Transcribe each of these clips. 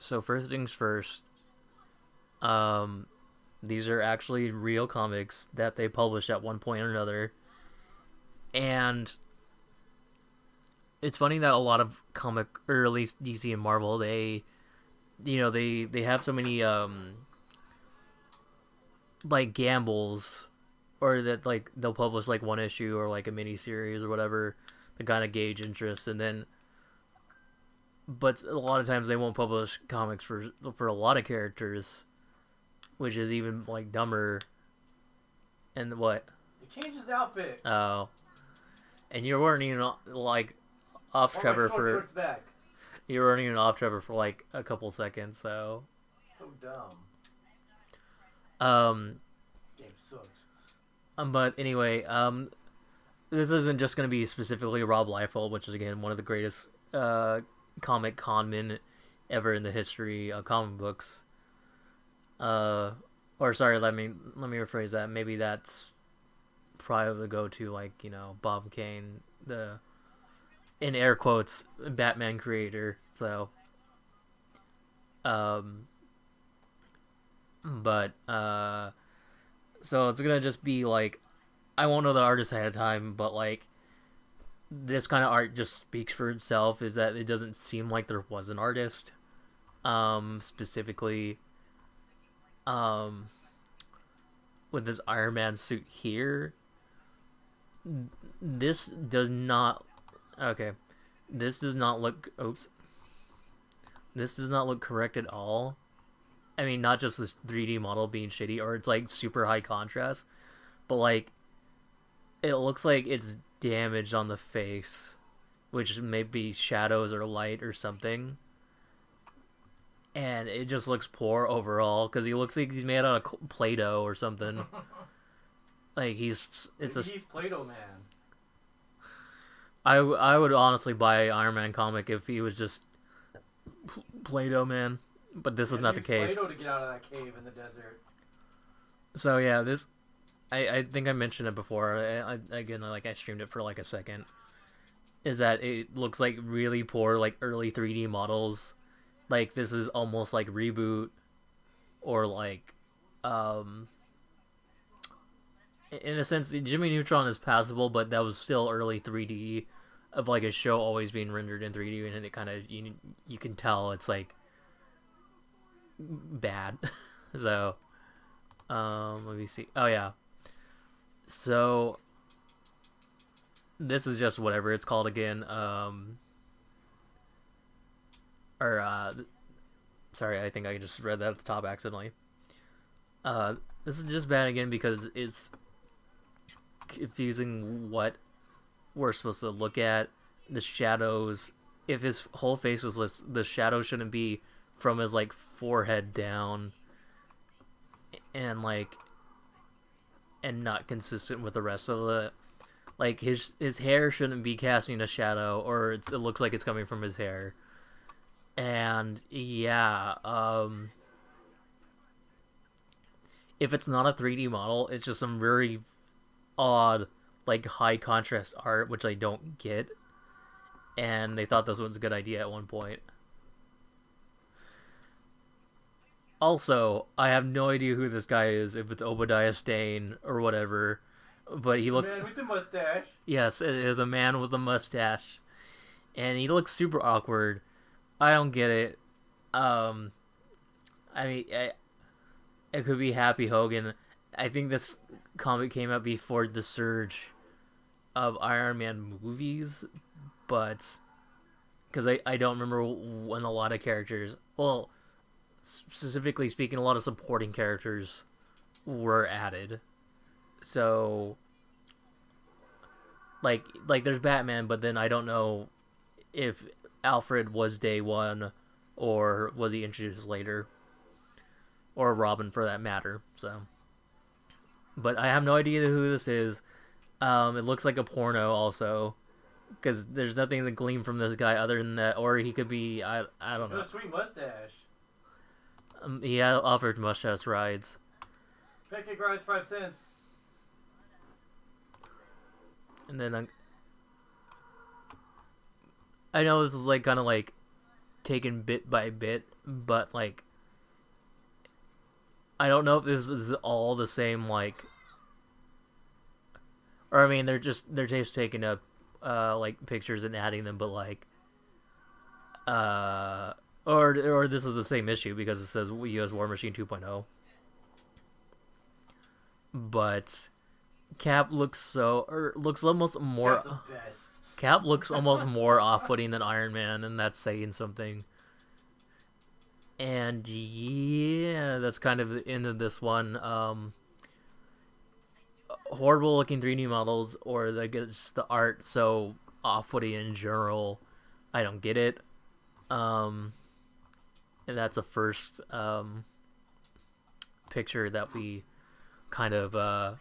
So first things first, um, these are actually real comics that they published at one point or another, and it's funny that a lot of comic, or at least DC and Marvel, they have so many like gambles, or that like they'll publish like one issue or like a mini series or whatever to kind of gauge interest, and then but a lot of times they won't publish comics for a lot of characters, which is even like dumber. And what? He changed his outfit. Oh, and you weren't even like off Trevor for. Shorts back. You weren't even off Trevor for like a couple seconds, so. So dumb. Game sucks. But anyway, this isn't just going to be specifically Rob Liefeld, which is again one of the greatest comic conmen ever in the history of comic books. Or sorry, let me rephrase that. Maybe that's probably the go-to, like, Bob Kane, the, in air quotes, Batman creator. So, but so it's gonna just be like, I won't know the artist ahead of time, but like, this kind of art just speaks for itself. Is that it doesn't seem like there was an artist, specifically, with this Iron Man suit here. This does not. Okay, this does not look. Oops. This does not look correct at all. I mean, not just this 3D model being shitty, or it's like super high contrast, but like, it looks like it's damaged on the face, which may be shadows or light or something. And it just looks poor overall, because he looks like he's made out of Play-Doh or something. Like he's Play-Doh Man. I would honestly buy Iron Man comic if he was just Play-Doh Man, but this is not the case. Play-Doh to get out of that cave in the desert. So yeah, this I think I mentioned it before. I streamed it for like a second. Is that it looks like really poor, like early 3D models. Like this is almost like Reboot, or like, in a sense, Jimmy Neutron is passable, but that was still early 3D of like a show always being rendered in 3D, and it kind of you can tell it's like bad. So, let me see. Oh yeah. So this is just whatever it's called again. Sorry, I think I just read that at the top accidentally. This is just bad again because it's confusing what we're supposed to look at. The shadows, if his whole face was lit, the shadow shouldn't be from his like forehead down, and like, and not consistent with the rest of the, like his hair shouldn't be casting a shadow, or it looks like it's coming from his hair. And yeah, if it's not a 3D model, it's just some very odd, like high contrast art, which I don't get. And they thought this was a good idea at one point. Also, I have no idea who this guy is, if it's Obadiah Stane or whatever, but he looks... Man with the mustache. Yes, it is a man with a mustache. And he looks super awkward. I don't get it. I mean, it could be Happy Hogan. I think this comic came out before the surge of Iron Man movies, but because I don't remember when a lot of characters, well, specifically speaking, a lot of supporting characters were added. So, like there's Batman, but then I don't know if Alfred was day one, or was he introduced later, or Robin for that matter. So, but I have no idea who this is. It looks like a porno also, because there's nothing to glean from this guy other than that, or he could be I don't know. A sweet mustache. He offered mustache rides. Pancake rides 5 cents. And then I know this is like kind of like taken bit by bit, but like I don't know if this is all the same, like, or I mean they're just taking up like pictures and adding them, but like or this is the same issue because it says U.S. War Machine 2.0. But Cap looks almost more. That's the best. Cap looks almost more off-putting than Iron Man, and that's saying something. And yeah, that's kind of the end of this one. Horrible-looking 3D models, or just the art so off-putting in general. I don't get it. And that's a first picture that we kind of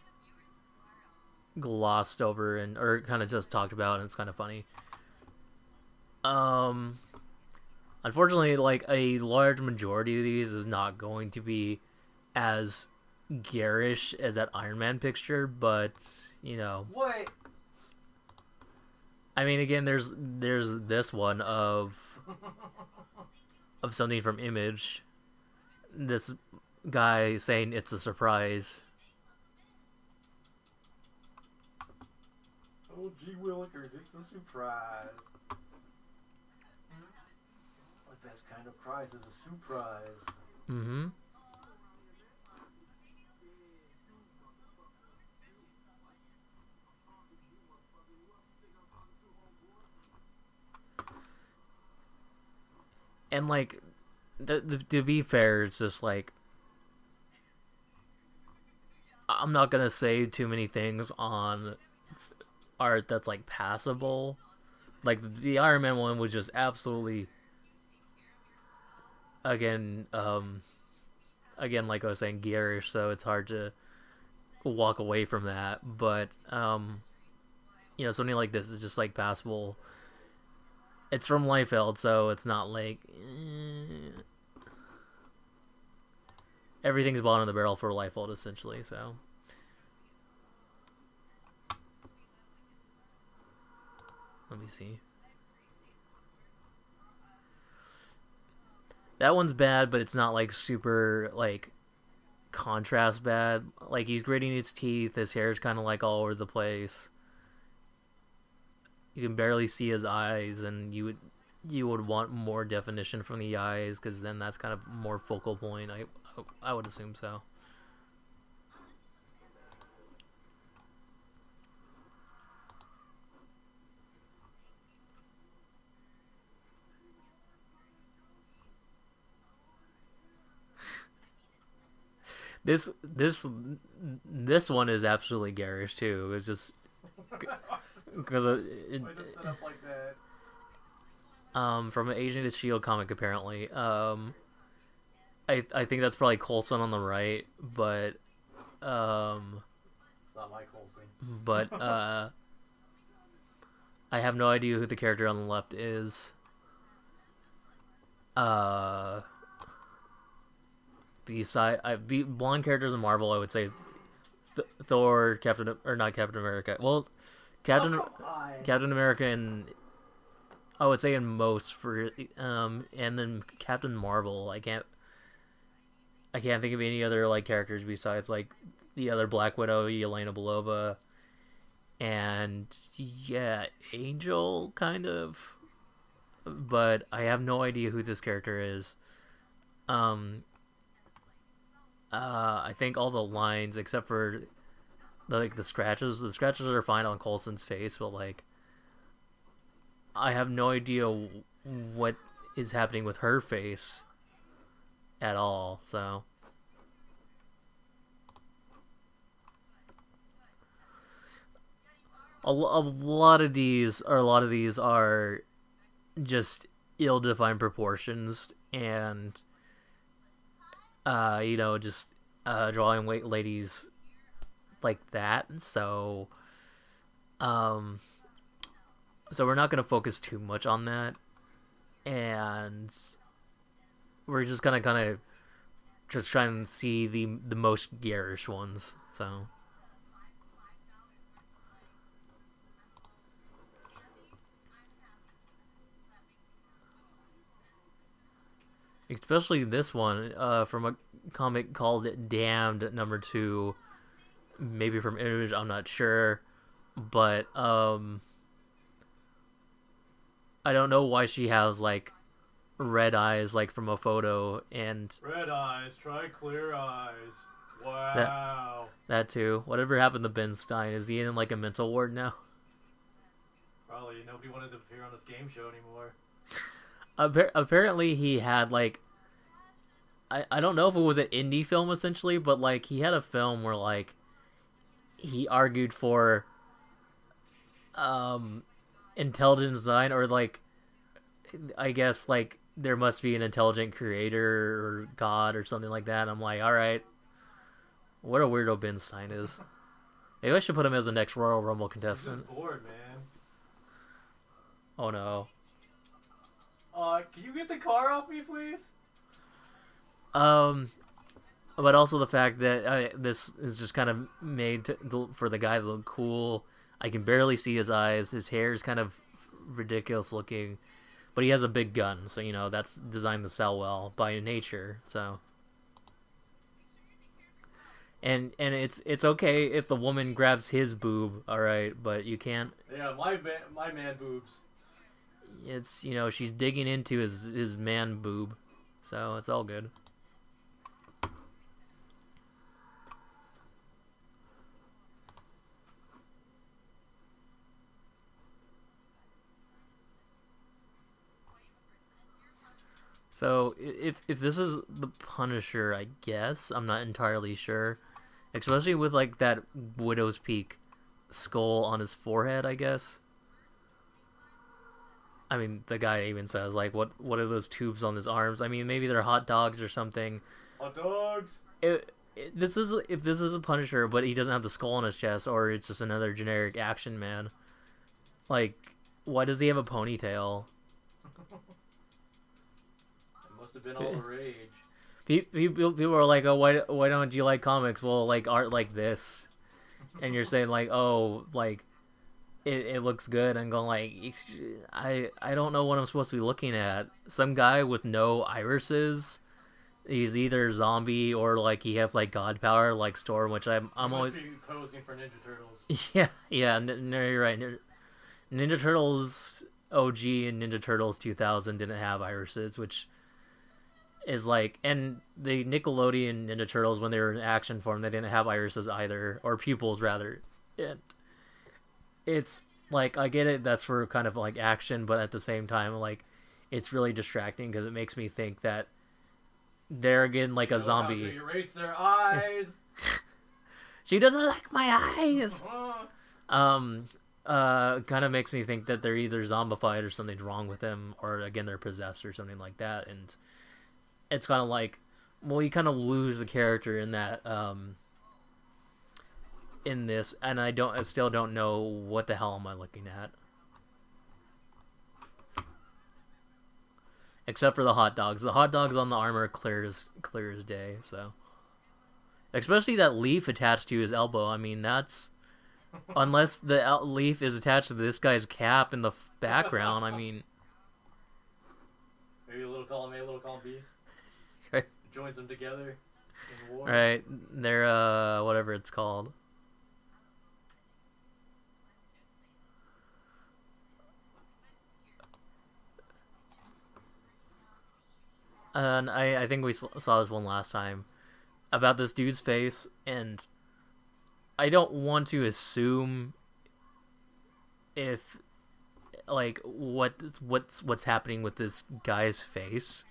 glossed over or kind of just talked about, and it's kind of funny. Unfortunately, like a large majority of these is not going to be as garish as that Iron Man picture, but you know. What? I mean, again, there's this one of something from Image. This guy saying it's a surprise. Oh, gee willikers, it's a surprise. The best kind of prize is a surprise. Mm-hmm. And like, to be fair, it's just like I'm not gonna say too many things on art that's like passable. Like the Iron Man one was just absolutely again like I was saying, garish, so it's hard to walk away from that. But you know, something like this is just like passable. It's from Liefeld, so it's not like everything's bottom of the barrel for Liefeld essentially. So let me see. That one's bad, but it's not like super like contrast bad. Like he's gritting his teeth, his hair's kind of like all over the place. You can barely see his eyes, and you would want more definition from the eyes, because then that's kind of more focal point. I would assume so. This one is absolutely garish too. It's just because Why is it set up like that? From an Agent of Shield comic apparently. I think that's probably Coulson on the right, but It's not like Coulson. but I have no idea who the character on the left is. Blonde characters in Marvel, I would say Thor, not Captain America. Well, Captain America, and I would say in most for and then Captain Marvel. I can't think of any other like characters besides like the other Black Widow, Yelena Belova, and yeah, Angel kind of. But I have no idea who this character is. I think all the lines except for the scratches are fine on Coulson's face, but like I have no idea what is happening with her face at all. So a lot of these are just ill-defined proportions, and you know, just drawing ladies like that. So so we're not going to focus too much on that, and we're just gonna kind of just try and see the most garish ones. So especially this one from a comic called Damned #2, maybe from Image, I'm not sure, but I don't know why she has like red eyes like from a photo, and Red eyes, try clear eyes. that Wow. that too. Whatever happened to Ben Stein? Is he in like a mental ward now? Probably nobody wanted to appear on this game show anymore. Apparently he had like I don't know if it was an indie film essentially, but like he had a film where like he argued for intelligent design, or like I guess like there must be an intelligent creator or god or something like that. And I'm like, all right, what a weirdo Ben Stein is. Maybe I should put him as the next Royal Rumble I'm contestant. just bored, man. Oh no. Can you get the car off me, please? But also the fact that this is just kind of made for the guy to look cool. I can barely see his eyes. His hair is kind of ridiculous looking, but he has a big gun, so you know that's designed to sell well by nature. So, and it's okay if the woman grabs his boob, all right, but you can't. Yeah, my man boobs. It's, you know, she's digging into his man boob, so it's all good. So if this is the Punisher, I guess I'm not entirely sure, especially with like that Widow's Peak skull on his forehead, I guess. I mean, the guy even says like, what are those tubes on his arms? I mean, maybe they're hot dogs or something. Hot dogs. This is if this is a Punisher, but he doesn't have the skull on his chest, or it's just another generic action man. Like, why does he have a ponytail? Must have been all the rage. People are like, oh, why don't you like comics? Well, like art like this, and you're saying like, oh, like it looks good. I'm going like, I don't know what I'm supposed to be looking at. Some guy with no irises. He's either zombie or like he has like god power like Storm, which I'm always posing for Ninja Turtles. yeah. No, you're right. Ninja Turtles OG and Ninja Turtles 2000 didn't have irises, which is like, and the Nickelodeon Ninja Turtles, when they were in action form, they didn't have irises either, or pupils rather. And it's like, I get it, that's for kind of like action, but at the same time, like, it's really distracting because it makes me think that they're again like a zombie. How to erase their eyes. She doesn't like my eyes. Kind of makes me think that they're either zombified or something's wrong with them, or again they're possessed or something like that. And it's kind of like, well, you kind of lose the character in that, in this, and I still don't know what the hell am I looking at, except for the hot dogs. The hot dogs on the armor are clear as day. So, especially that leaf attached to his elbow. I mean, that's unless the leaf is attached to this guy's cap in the background. I mean, maybe a little column A, a little column B. Right. Joins them together in war. Right, they're whatever it's called. And I think we saw this one last time about this dude's face, and I don't want to assume if like what's happening with this guy's face,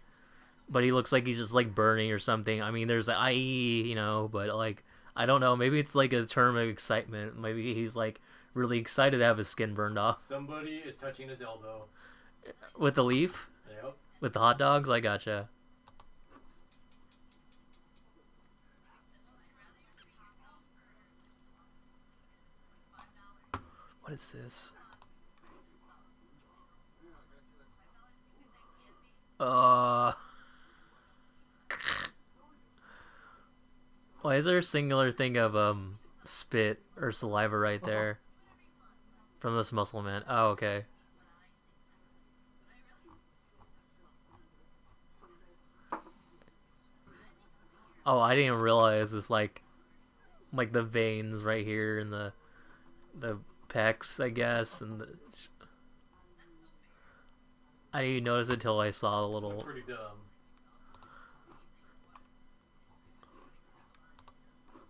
but he looks like he's just like burning or something. I mean, there's the IE, you know, but like I don't know. Maybe it's like a term of excitement. Maybe he's like really excited to have his skin burned off. Somebody is touching his elbow With the leaf. Yep. With the hot dogs, I gotcha. What is this? Why is there a singular thing of spit or saliva right there from this muscle man? Oh, okay. Oh, I didn't even realize it's like the veins right here in the pecs, I guess, and I didn't even notice it until I saw the That's little. pretty dumb.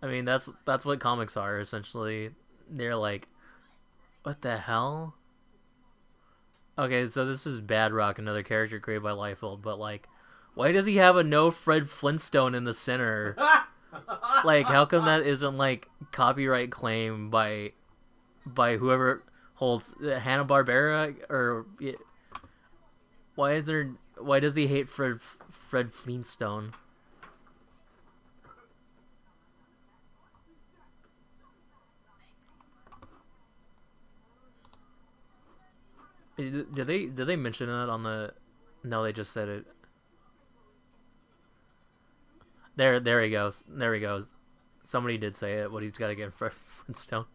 I mean, that's what comics are essentially. They're like, what the hell? Okay, so this is Badrock, another character created by Liefeld, but like, why does he have a no Fred Flintstone in the center? Like, how come that isn't like copyright claim by whoever holds Hanna-Barbera or why is there? Why does he hate Fred Flintstone? Did they mention that on the? No, they just said it. There he goes. There he goes. Somebody did say it. What he's got to get Fred Flintstone.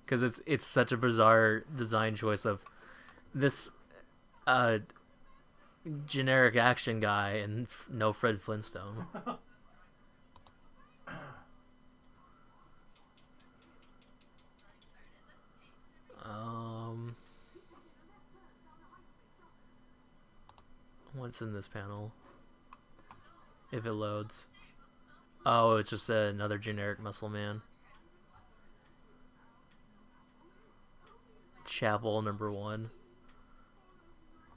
Because it's such a bizarre design choice of this uh generic action guy and no Fred Flintstone. Um, what's in this panel? If it loads. Oh, it's just another generic muscle man. Chapel #1.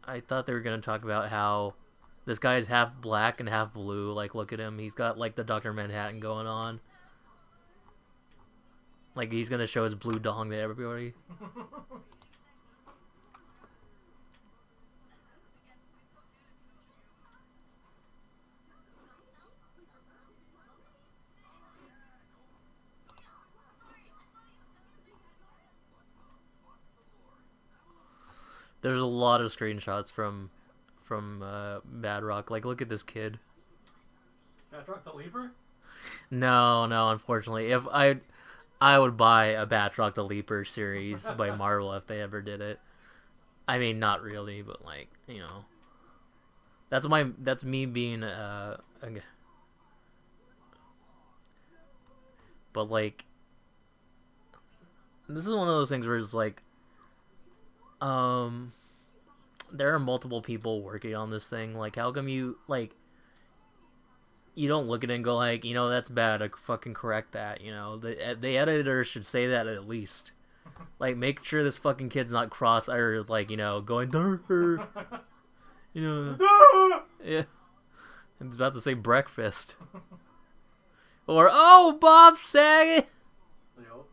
I thought they were gonna talk about how this guy is half black and half blue. Like, look at him. He's got like the Dr. Manhattan going on. Like, he's gonna show his blue dong to everybody. There's a lot of screenshots from Badrock. Like, look at this kid. Badrock the Leaper? No, unfortunately, if I would buy a Badrock the Leaper series by Marvel if they ever did it. I mean, not really, but like, you know, that's me being but like, this is one of those things where it's like, there are multiple people working on this thing. Like, how come you don't look at it and go like, you know, that's bad. I fucking correct that. You know, the editor should say that at least. Like, make sure this fucking kid's not cross or like, you know, going you know, yeah. I was about to say breakfast. Or oh, Bob Saget. Yo.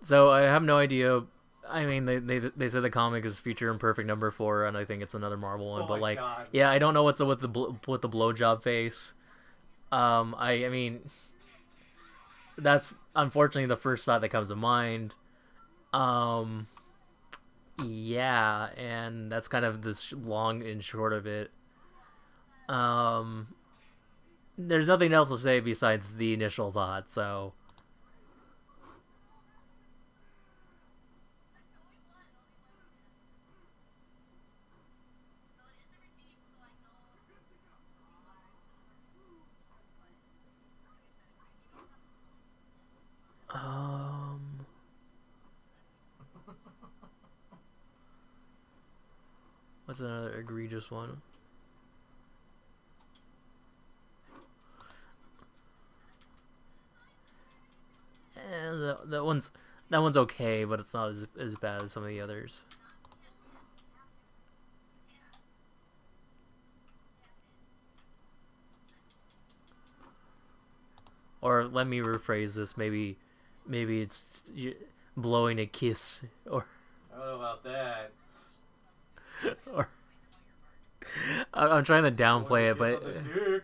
So I have no idea. I mean, they said the comic is feature imperfect #4, and I think it's another Marvel one. Oh but my like, God. yeah, I don't know what's up with the blowjob face. I mean, that's unfortunately the first thought that comes to mind. Um, yeah, and that's kind of this long and short of it. Um, there's nothing else to say besides the initial thought. So. What's another egregious one? That one's okay, but it's not as bad as some of the others. Or let me rephrase this. Maybe it's blowing a kiss, or I don't know about that. or I'm trying to downplay it, but Dick.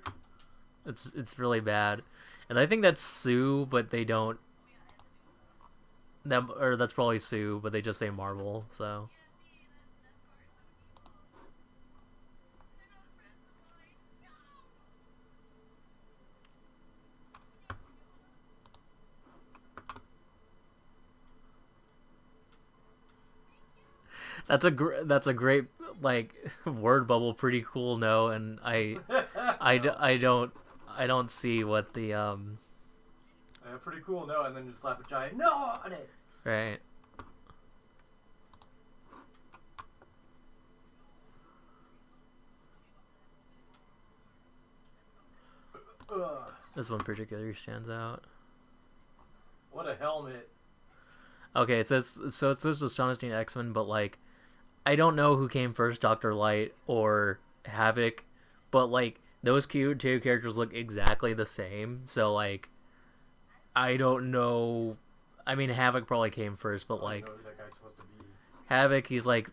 it's really bad, and I think that's Sue, but they don't. Or that's probably Sue, but they just say Marvel. So that's a great like word bubble, pretty cool. No, and I don't see what the Pretty cool, no, and then just slap a giant no on it. right. Ugh. This one particularly stands out. What a helmet. Okay, it says Astonishing X-Men, but like I don't know who came first, Dr. Light or Havoc, but like those two characters look exactly the same. So like I don't know. I mean, Havoc probably came first, but like I don't know who that guy's supposed to be. Havoc, he's like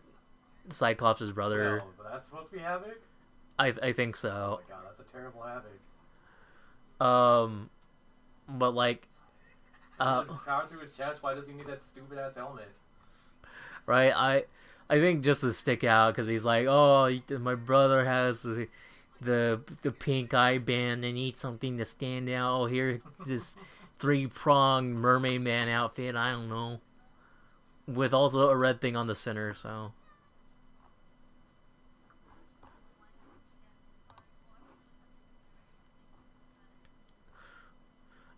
Cyclops' brother. No, but that's supposed to be Havoc? I think Oh so. my god, that's a terrible Havoc. But like, Power through his chest. Why does he need that stupid ass helmet? right? I think just to stick out because he's like, oh, my brother has the pink eye band and needs something to stand out. Oh, here this 3-pronged mermaid man outfit. I don't know, with also a red thing on the center. So.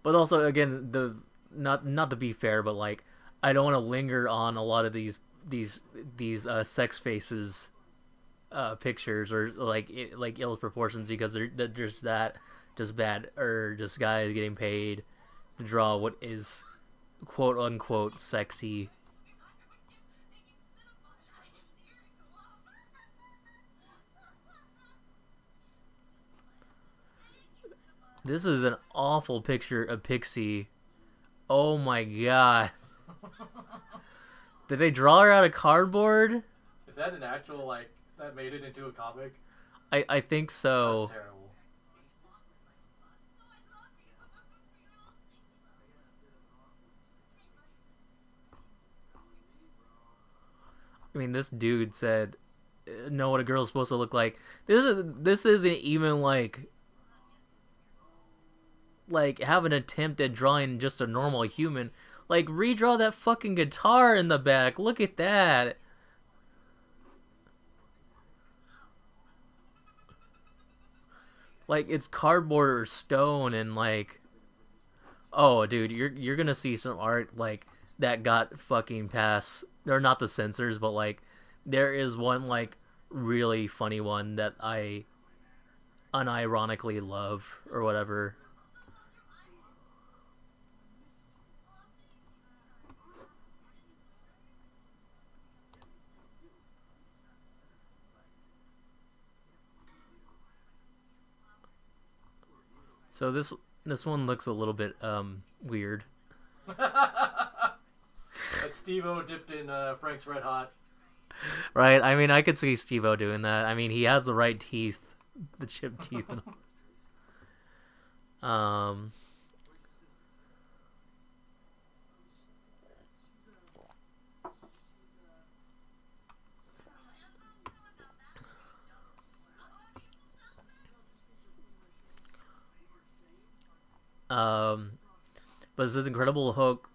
But also, again, the not to be fair, but like I don't want to linger on a lot of these sex faces pictures or like ill proportions because they're just bad or just guys getting paid to draw what is quote unquote sexy. This is an awful picture of Pixie. Oh my god. Did they draw her out of cardboard? Is that an actual, like, that made it into a comic? I think so. That's terrible. I mean, this dude said, "Know what a girl's supposed to look like." This isn't even like have an attempt at drawing just a normal human. Like redraw that fucking guitar in the back. Look at that. Like it's cardboard or stone and like oh dude, you're gonna see some art like that got fucking past they're not the censors, but like there is one like really funny one that I unironically love or whatever. So this one looks a little bit weird. That's Steve-O dipped in Frank's Red Hot. Right? I mean, I could see Steve-O doing that. I mean, he has the right teeth, the chipped teeth. But this is Incredible Hulk.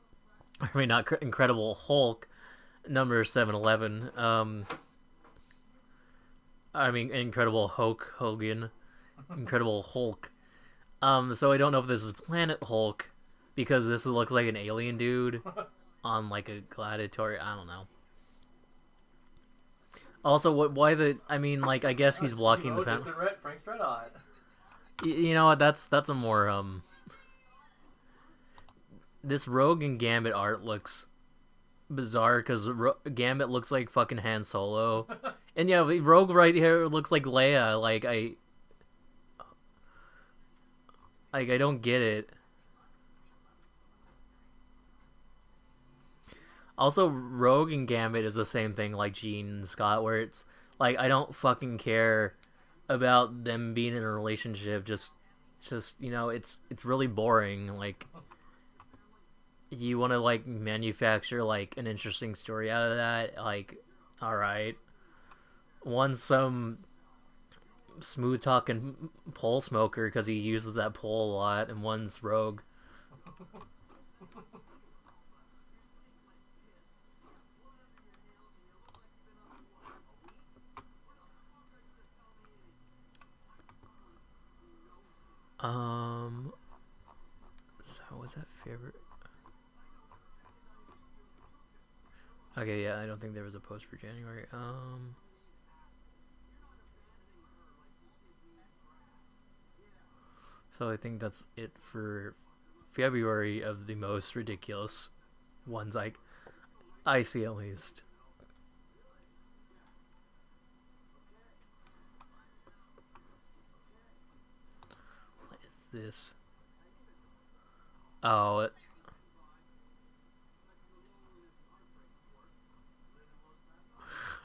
I mean, not Incredible Hulk, number 711. I mean, Incredible Hulk Hogan, Incredible Hulk. So I don't know if this is Planet Hulk because this looks like an alien dude on like a gladiator. I don't know. Also, why the? I mean, like I guess he's blocking the panel. Frank's Red Hot. You know what? That's a more This Rogue and Gambit art looks bizarre because Gambit looks like fucking Han Solo, and yeah, Rogue right here looks like Leia. Like I don't get it. Also, Rogue and Gambit is the same thing like Jean and Scott, where it's like I don't fucking care about them being in a relationship. Just you know, it's really boring. Like you want to like manufacture like an interesting story out of that. Like, all right, one's some smooth talking pole smoker because he uses that pole a lot, and one's Rogue. Was that favorite? Okay, yeah, I don't think there was a post for January. So I think that's it for February of the most ridiculous ones I see at least. What is this? Oh,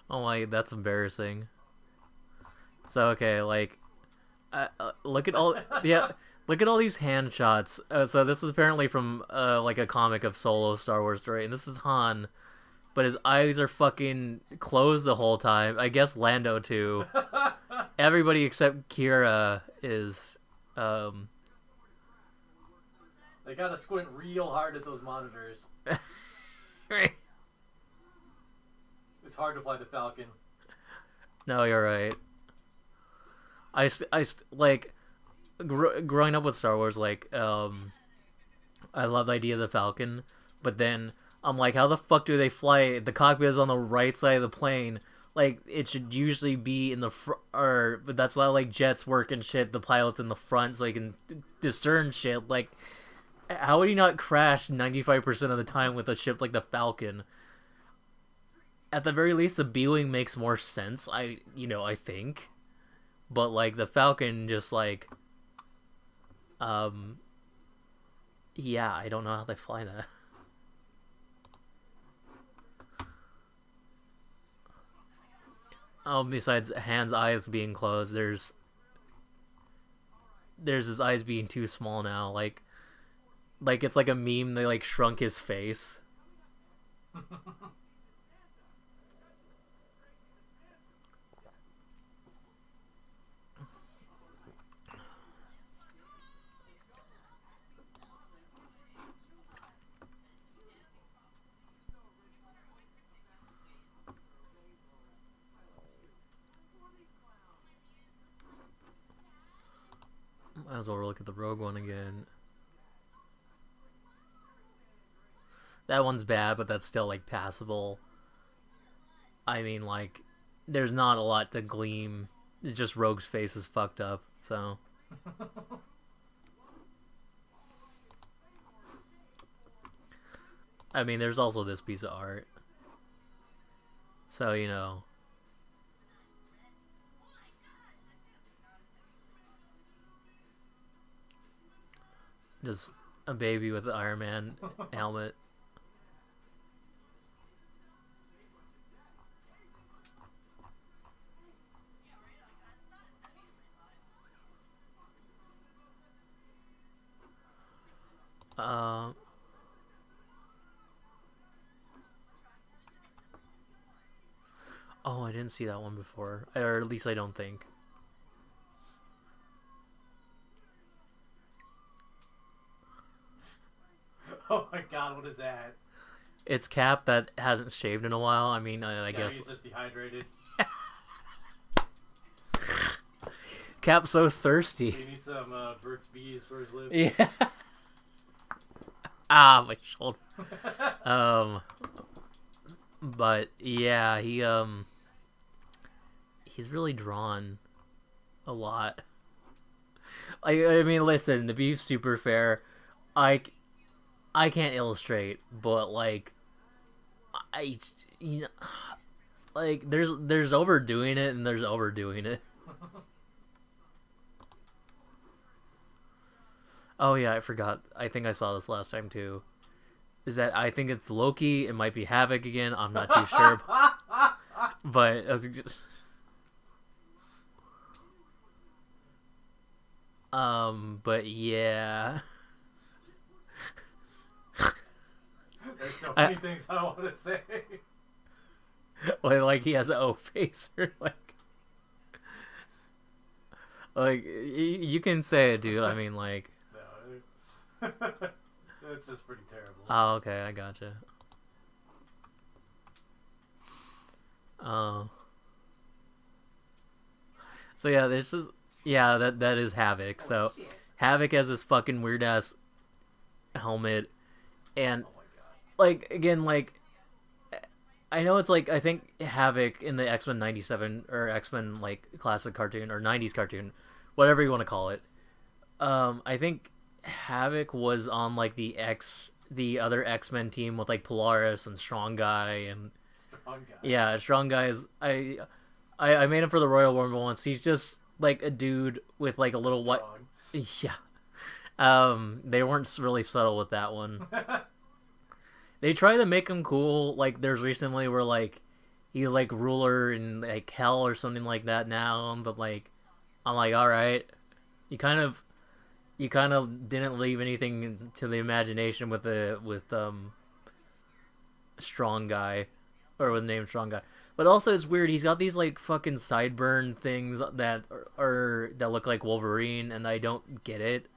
oh my, that's embarrassing. So okay, like, look at all, yeah, look at all these hand shots. So this is apparently from like a comic of Solo Star Wars story, and this is Han, but his eyes are fucking closed the whole time. I guess Lando too. Everybody except Kira is. They gotta squint real hard at those monitors. Right. It's hard to fly the Falcon. No, you're right. Like growing up with Star Wars, like I love the idea of the Falcon, but then I'm like, how the fuck do they fly? The cockpit is on the right side of the plane. Like, it should usually be in the front, but that's how like jets work and shit. The pilot's in the front so he can discern shit. Like, how would he not crash 95% of the time with a ship like the Falcon? At the very least, the B-wing makes more sense. I think, but like the Falcon, just like, yeah, I don't know how they fly that. Oh, besides Han's eyes being closed, there's his eyes being too small now. Like it's like a meme. They like shrunk his face. Might as well look at the Rogue One again. That one's bad, but that's still like passable. I mean, like, there's not a lot to gleam. It's just Rogue's face is fucked up, so. I mean, there's also this piece of art. So, you know. Just a baby with an Iron Man helmet. Oh, I didn't see that one before. Or at least I don't think. Oh my god, what is that? It's Cap that hasn't shaved in a while. I mean, I guess... he's just dehydrated. Cap's so thirsty. He needs some Burt's Bees for his lips. Yeah. Ah, my shoulder. But yeah, he's really drawn a lot. I mean, listen, to be super fair, I can't illustrate, but like, like there's overdoing it and there's overdoing it. Oh yeah, I forgot. I think I saw this last time too. Is that I think it's Loki. It might be Havoc again. I'm not too sure. But I was just... but yeah. There's so many things I want to say. Well, like he has an O face, or like you can say it, dude. I mean, like. No, it's just pretty terrible. Oh, okay, I gotcha. So yeah, this is that is Havoc. So Havoc has this fucking weird ass helmet, and Oh my god. like again, like I know it's like I think Havoc in the X-Men '97 or X-Men like classic cartoon or '90s cartoon, whatever you want to call it. I think Havoc was on like the other X-Men team with like Polaris and Strong Guy and Strong guy. yeah, Strong Guy is I made him for the Royal Rumble once. He's just like a dude with like a little white. Strong. Yeah. They weren't really subtle with that one. They try to make him cool. Like there's recently where like he's like ruler in like hell or something like that now. But like I'm like, all right, you kind of didn't leave anything to the imagination with Strong Guy, or with the name Strong Guy. But also it's weird. He's got these like fucking sideburn things that are that look like Wolverine, and I don't get it.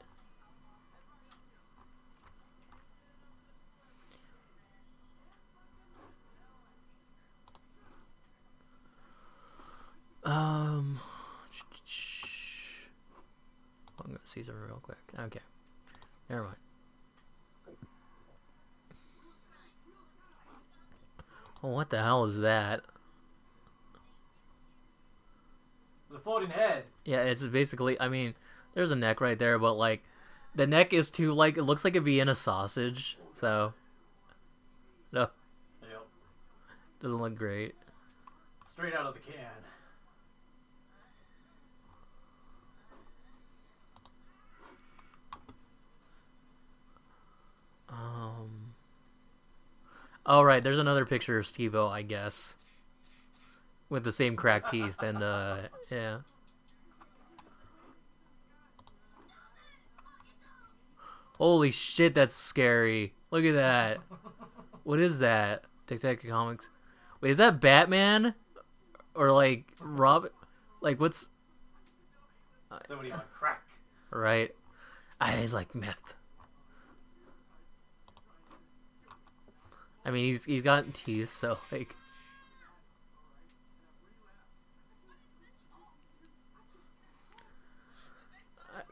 I'm gonna see something real quick. Okay, never mind. Oh, what the hell is that? The floating head. Yeah, it's basically. I mean, there's a neck right there, but like, the neck is too like it looks like a Vienna sausage. So, no, Yep. doesn't look great. Straight out of the can. Oh right, there's another picture of Steve-O, I guess, with the same cracked teeth, and yeah. Holy shit, that's scary. Look at that. What is that? Detective Comics. Wait, is that Batman? Or like Rob? Like what's? Somebody on crack. Right. I like meth. I mean, he's got teeth, so like.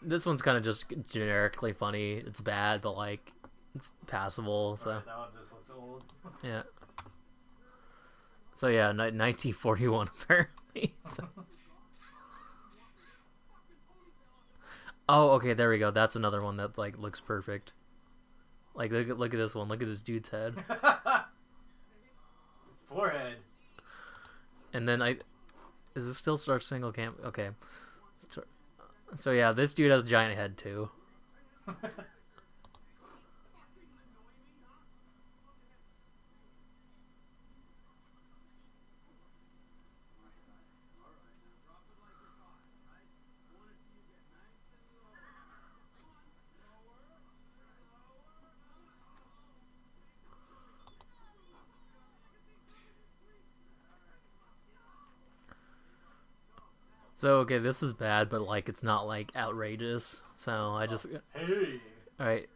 This one's kind of just generically funny. It's bad, but like, it's passable. So Right, that one just looked old. yeah. So yeah, 1941 apparently. So. Oh, okay, there we go. That's another one that like looks perfect. Like look at this one. Look at this dude's head. Forehead. And then is this still Star Single Camp? Okay. So yeah, this dude has a giant head too. So okay, this is bad, but like it's not like outrageous. So I just Hey. all right.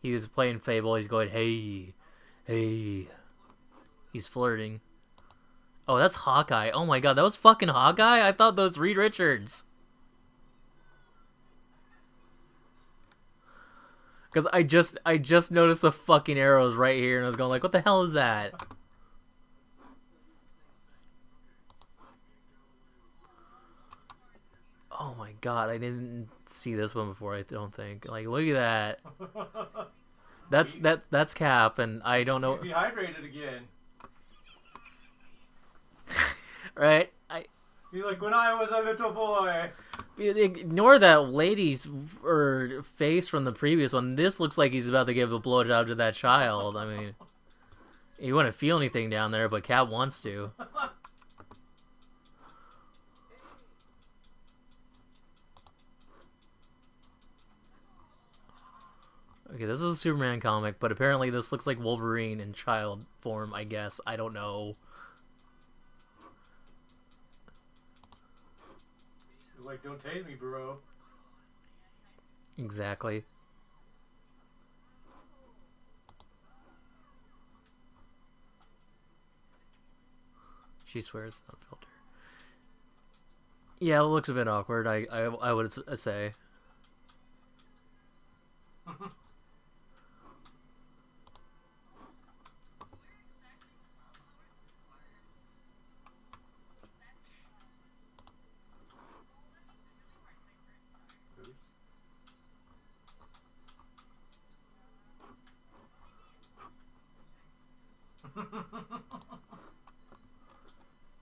He's playing Fable. He's going, hey, hey. He's flirting. Oh, that's Hawkeye. Oh my god, that was fucking Hawkeye? I thought that was Reed Richards. Because I just noticed the fucking arrows right here, and I was going like, what the hell is that? Oh my god, I didn't see this one before. I don't think. Like, look at that. That's Cap, and I don't know. He's dehydrated again. Right? He's like, when I was a little boy. Ignore that lady's or face from the previous one. This looks like he's about to give a blowjob to that child. I mean, you wouldn't feel anything down there, but Cap wants to. Okay, this is a Superman comic, but apparently this looks like Wolverine in child form, I guess. I don't know. He's like, don't tase me, bro. Exactly. She swears on filter. Yeah, it looks a bit awkward, I would say.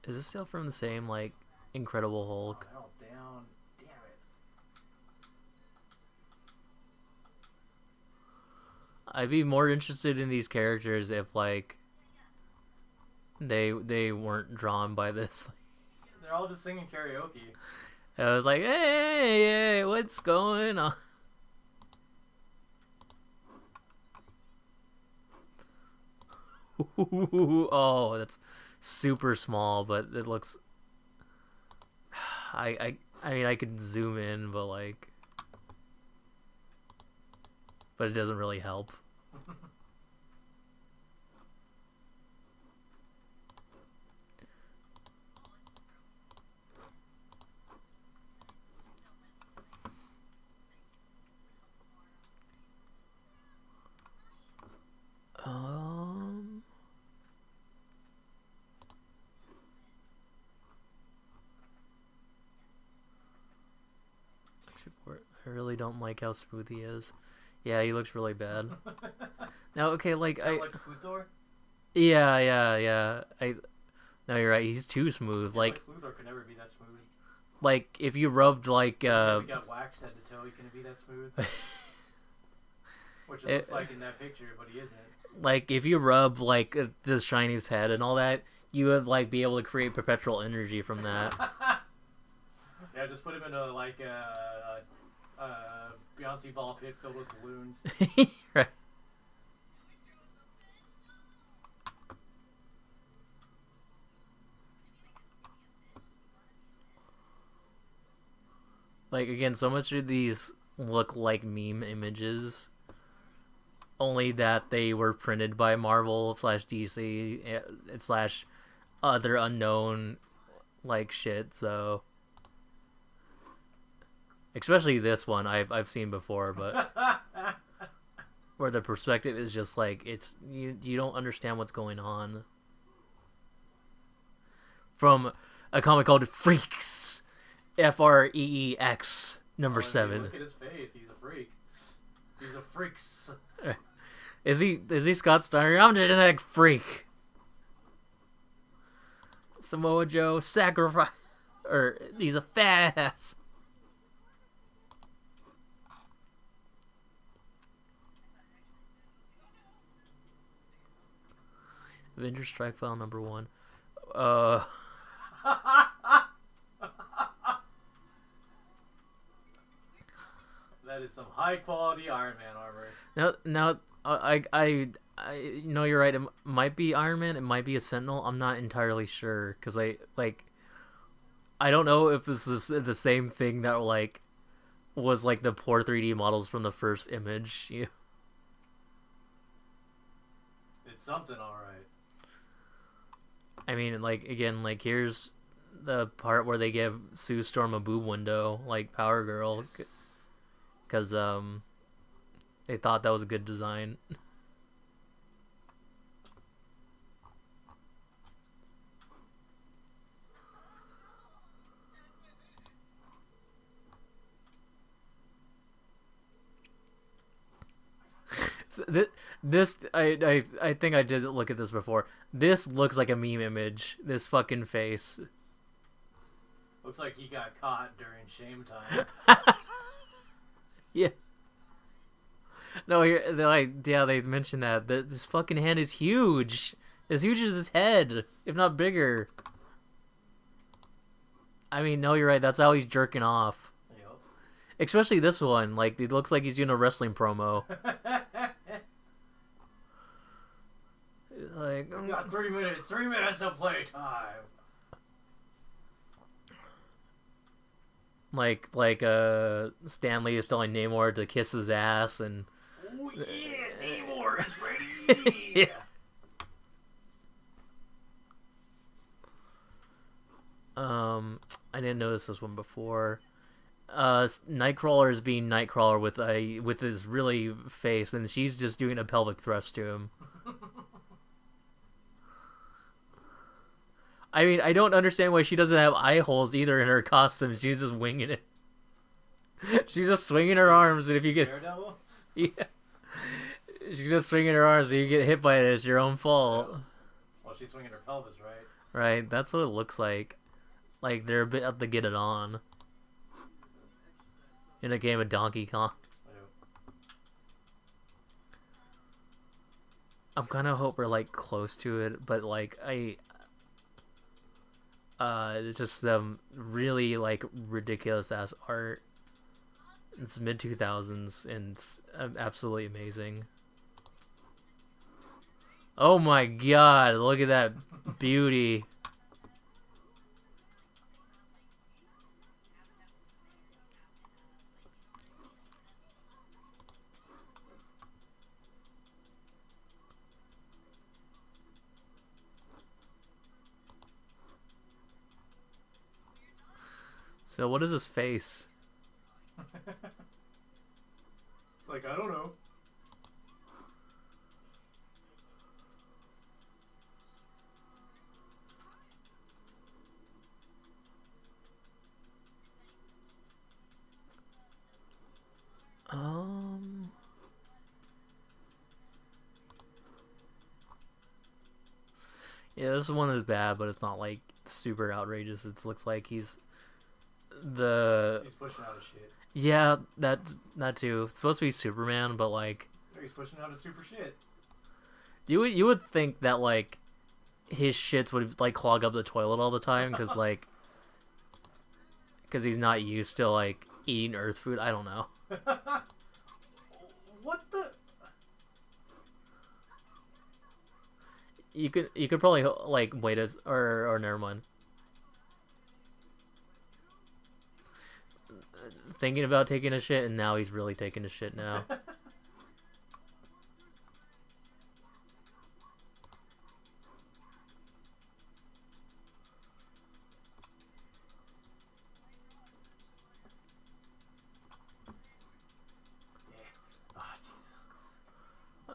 Is this still from the same, like, Incredible Hulk? Oh, down. Damn it. I'd be more interested in these characters if, like, they weren't drawn by this. They're all just singing karaoke. I was like, hey, what's going on? Oh, that's super small, but it looks. I mean, I could zoom in, but like, but it doesn't really help. Um. I really don't like how smooth he is. Yeah, he looks really bad. Now, okay, like I. Like Luthor? Yeah. No, you're right. He's too smooth. Yeah, like Luthor could never be that smooth. Like if you rubbed like If he got waxed head to toe, he couldn't be that smooth. Which it looks like in that picture, but he isn't. Like if you rub like this Shiny's head and all that, you would like be able to create perpetual energy from that. Yeah, just put him in a like Beyonce ball pit filled with balloons. Right. Like again, so much of these look like meme images. Only that they were printed by Marvel / DC / other unknown like shit. So, especially this one I've seen before, but where the perspective is just like it's you don't understand what's going on. From a comic called Freaks, FREEX number 7. Look at his face. He's a freak. He's a freaks. Is he Scott Steiner? I'm a genetic freak. Samoa Joe sacrifice, or he's a fat ass. Avengers Strike File number 1. That is some high quality Iron Man armor. Now, I know you're right. It might be Iron Man. It might be a Sentinel. I'm not entirely sure because I don't know if this is the same thing that like was like the poor 3D models from the first image. You know? It's something, all right. I mean, like again, like here's the part where they give Sue Storm a boob window, like Power Girl, because they thought that was a good design. This I think I did look at this before. This looks like a meme image. This fucking face. Looks like he got caught during shame time. Yeah. No, they mentioned that this fucking hand is huge. As huge as his head, if not bigger. I mean, no, you're right. That's how he's jerking off. Yep. Especially this one. Like, it looks like he's doing a wrestling promo. Like, we got 3 minutes. 3 minutes of playtime. Like, Stanley is telling Namor to kiss his ass and. Oh yeah, Namor is ready. Yeah. I didn't notice this one before. Nightcrawler is being Nightcrawler with his really face, and she's just doing a pelvic thrust to him. I mean, I don't understand why she doesn't have eye holes either in her costume. She's just winging it. She's just swinging her arms, and if you get Daredevil? yeah, she's just swinging her arms, and you get hit by it. It's your own fault. Well, she's swinging her pelvis, right? Right? That's what it looks like. Like they're a bit up to get it on in a game of Donkey Kong. I'm kind of hope we're like close to it, but like it's just really like ridiculous ass art. It's mid 2000s and it's absolutely amazing. Oh my god, look at that beauty. So what is his face? It's like, I don't know. Yeah, this one is bad, but it's not like super outrageous. It looks like he's pushing out his shit. Yeah, that too. It's supposed to be Superman, but like He's pushing out his super shit. you would think that like his shits would like clog up the toilet all the time because he's not used to like eating Earth food. I don't know. What the? You could probably like wait or never mind. Thinking about taking a shit, and now he's really taking a shit now.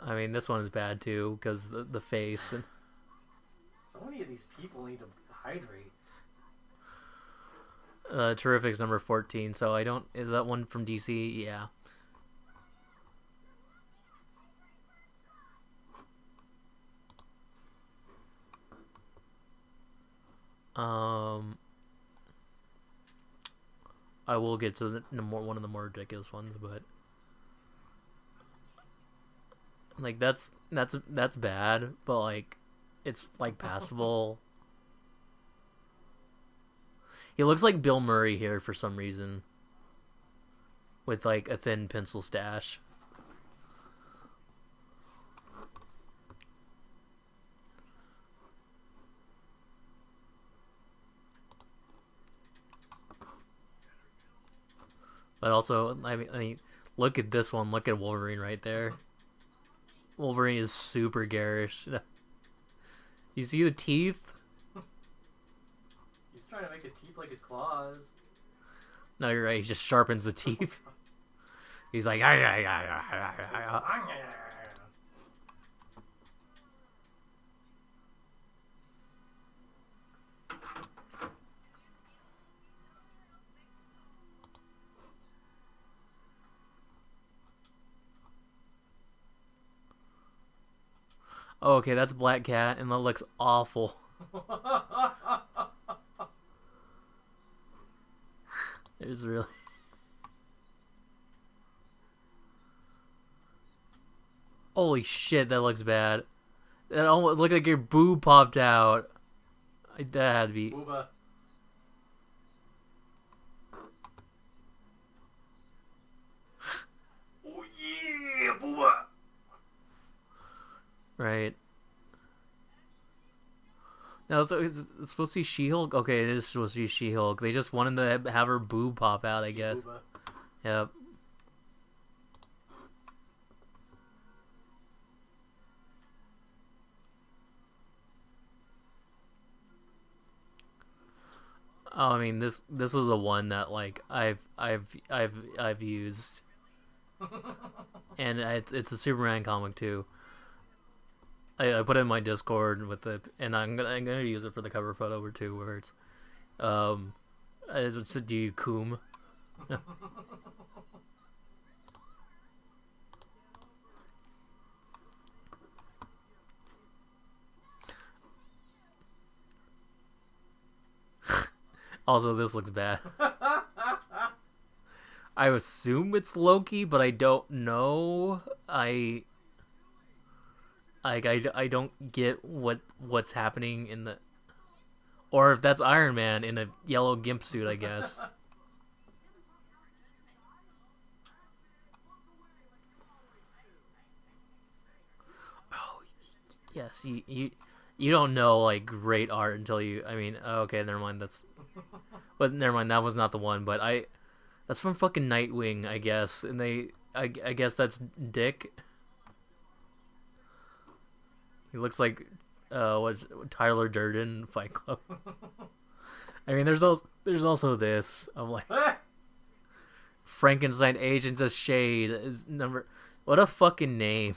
I mean, this one is bad too because the face and. So many of these people need to hydrate. Terrific's number 14. So I don't. Is that one from DC? Yeah. I will get to one of the more ridiculous ones, but like that's bad, but like it's like passable. He looks like Bill Murray here for some reason, with like a thin pencil stash. But also, I mean, look at this one. Look at Wolverine right there. Wolverine is super garish. You see the teeth? He's trying to make his teeth like his claws. No, you're right. He just sharpens the teeth. He's like, oh, okay, that's Black Cat, and that looks awful. It's really. Holy shit, that looks bad. That almost looked like your boob popped out. That had to be. Booba. Oh yeah, Booba. Right. Now, so it's supposed to be She-Hulk? Okay, it is supposed to be She-Hulk. They just wanted to have her boob pop out, I guess. Booba. Yep. Oh, I mean, this is a one that like I've used, and it's a Superman comic too. I put it in my Discord with the, and I'm gonna use it for the cover photo or two where it's it's a do you coom. Also, this looks bad. I assume it's Loki, but I don't know. I don't get what's happening in the, or if that's Iron Man in a yellow gimp suit, I guess. Oh, yes, you don't know like great art until you. I mean, okay, never mind. But never mind. That was not the one. But that's from fucking Nightwing, I guess. And I guess that's Dick. He looks like Tyler Durden, Fight Club. I mean, there's also this. I'm like Frankenstein Agents of Shade is number. What a fucking name.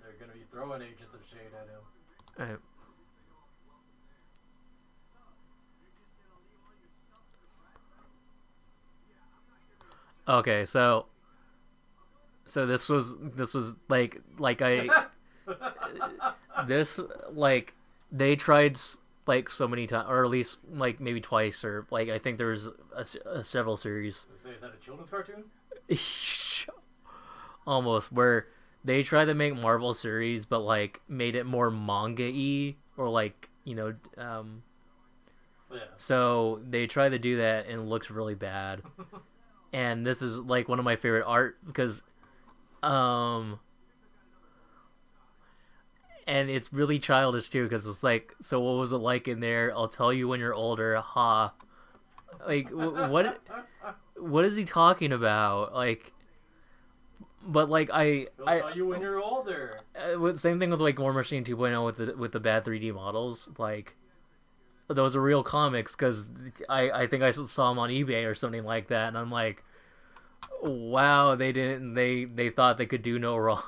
They're gonna be throwing Agents of Shade at him. All right. Okay, so this was like I this like they tried like so many times, or at least like maybe twice, or like I think there was several series. Is that a children's cartoon? Almost, where they tried to make Marvel series, but like made it more manga-y, or like yeah. So they tried to do that, and it looks really bad. And this is like one of my favorite art because, and it's really childish too because it's like, so what was it like in there? I'll tell you when you're older. Ha, like what is he talking about? Like, but like I'll tell you when you're older. Same thing with like War Machine 2.0 with the bad 3D models. Like, those are real comics because I think I saw them on eBay or something like that, and I'm like, wow, they thought they could do no wrong.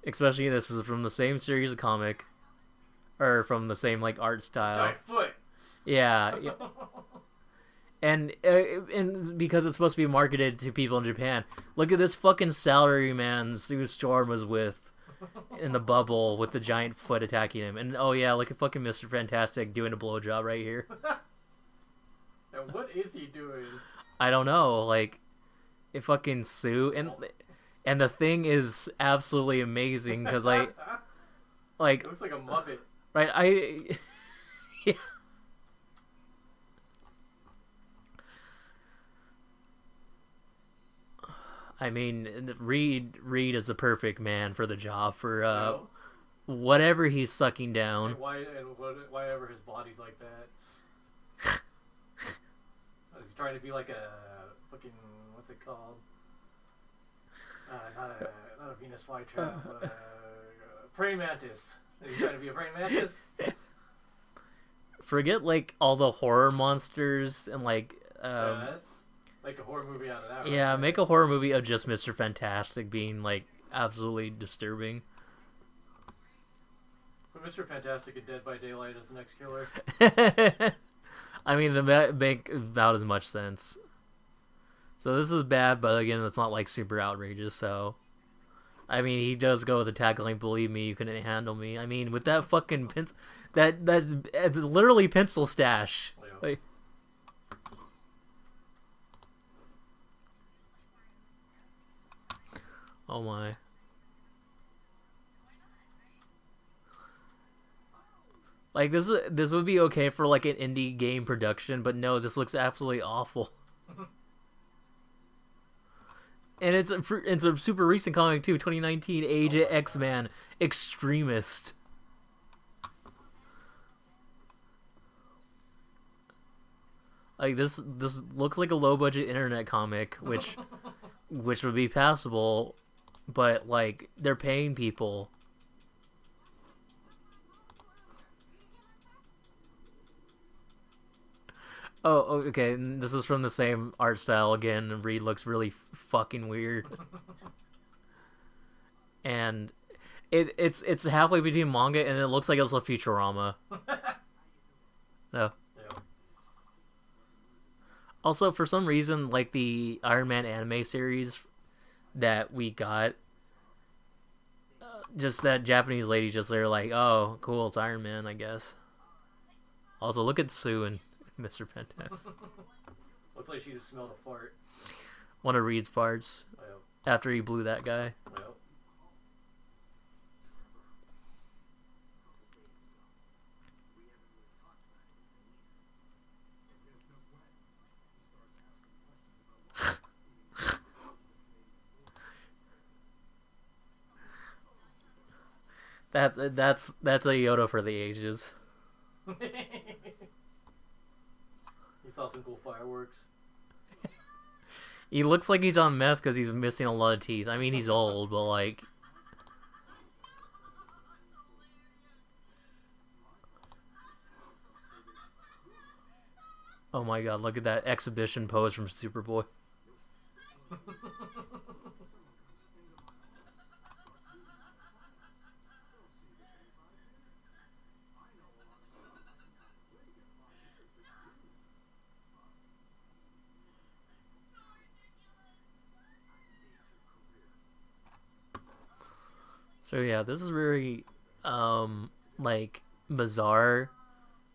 Especially this is from the same series of comic, or from the same like art style. Giant foot. Yeah. And because it's supposed to be marketed to people in Japan, look at this fucking salaryman Sue Storm was with in the bubble with the giant foot attacking him. And oh yeah, look at fucking Mr. Fantastic doing a blowjob right here. And what is he doing? I don't know. Like, it fucking Sue, and the thing is absolutely amazing because like it looks like a Muppet. Right? Yeah. I mean, Reed is the perfect man for the job for whatever he's sucking down. Why ever his body's like that? He's trying to be like a fucking, what's it called? Not a Venus flytrap, but a praying mantis. He's trying to be a praying mantis. Forget like all the horror monsters and like that's like a horror movie out of that. Yeah, right? Make a horror movie of just Mr. Fantastic being like absolutely disturbing. Put Mr. Fantastic in Dead by Daylight as the next killer. I mean, it make about as much sense. So this is bad, but again, it's not like super outrageous. So, I mean, he does go with the tagline, "Believe me, you couldn't handle me." I mean, with that fucking pencil, that's literally pencil stash. Yeah. Like, oh my. Like, this would be okay for like an indie game production, but no, this looks absolutely awful. And it's a super recent comic too, 2019, Age of X-Man Extremist. Like, this looks like a low budget internet comic, which would be passable, but like they're paying people. Oh, okay. This is from the same art style again. And Reed looks really fucking weird, and it's halfway between manga and it looks like it's a Futurama. No. Yeah. Also, for some reason, like the Iron Man anime series that we got, just that Japanese lady just there like, oh, cool, it's Iron Man, I guess. Also, look at Sue and Mr. Fantastic. Looks like she just smelled a fart. One of Reed's farts Well, after he blew that guy. well. That's a Yoda for the ages. He saw some cool fireworks. He looks like he's on meth because he's missing a lot of teeth. I mean, he's old, but like... Oh my god, look at that exhibition pose from Superboy. So yeah, this is very, like, bizarre,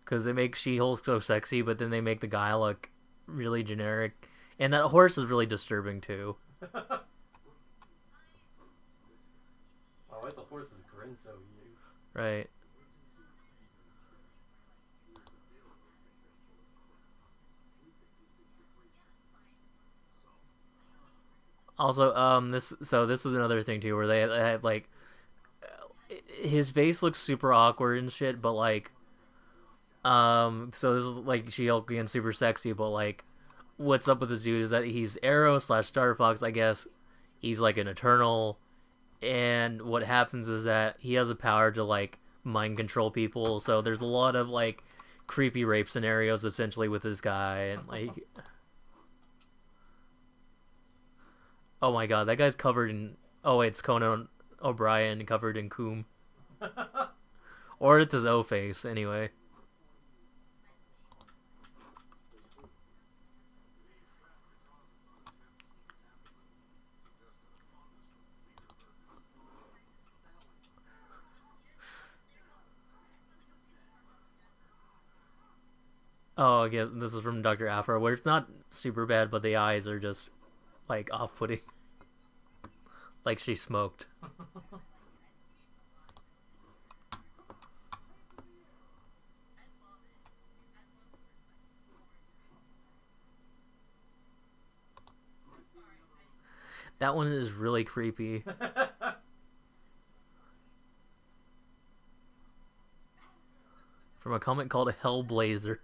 because they make She-Hulk so sexy, but then they make the guy look really generic, and that horse is really disturbing too. Oh, why is the horse's grin so huge? Right. Also, this is another thing too, where they have like, his face looks super awkward and shit, but like, so this is like She-Hulk being super sexy, but like, what's up with this dude is that he's Arrow / Star Fox, I guess. He's like an Eternal, and what happens is that he has a power to like mind control people. So there's a lot of like creepy rape scenarios essentially with this guy, and like, oh my god, that guy's covered in. Oh, it's Conan O'Brien covered in coom. Or it's his O face, anyway. Oh, I guess this is from Dr. Afro, where it's not super bad, but the eyes are just, like, off-putting. Like she smoked. That one is really creepy. From a comic called Hellblazer.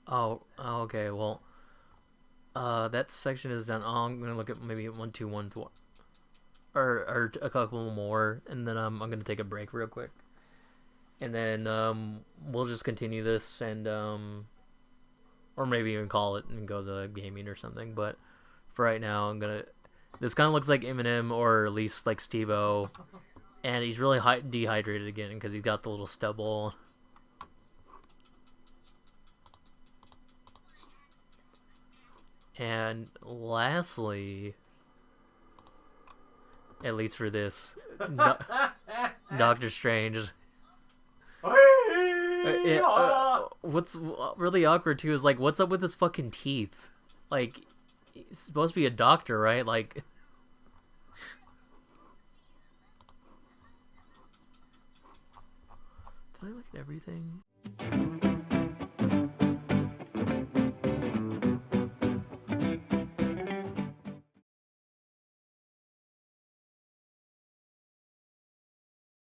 Oh, okay, well, that section is done. Oh, I'm gonna look at maybe 1, 2, 1, 2, or a couple more, and then I'm gonna take a break real quick, and then we'll just continue this, and or maybe even call it and go to gaming or something. But for right now, This kind of looks like Eminem, or at least like Steve-O, and he's really dehydrated again because he's got the little stubble. And lastly, at least for this, Doctor Strange. What's really awkward too is like, what's up with his fucking teeth? Like, he's supposed to be a doctor, right? Like, did I look at everything?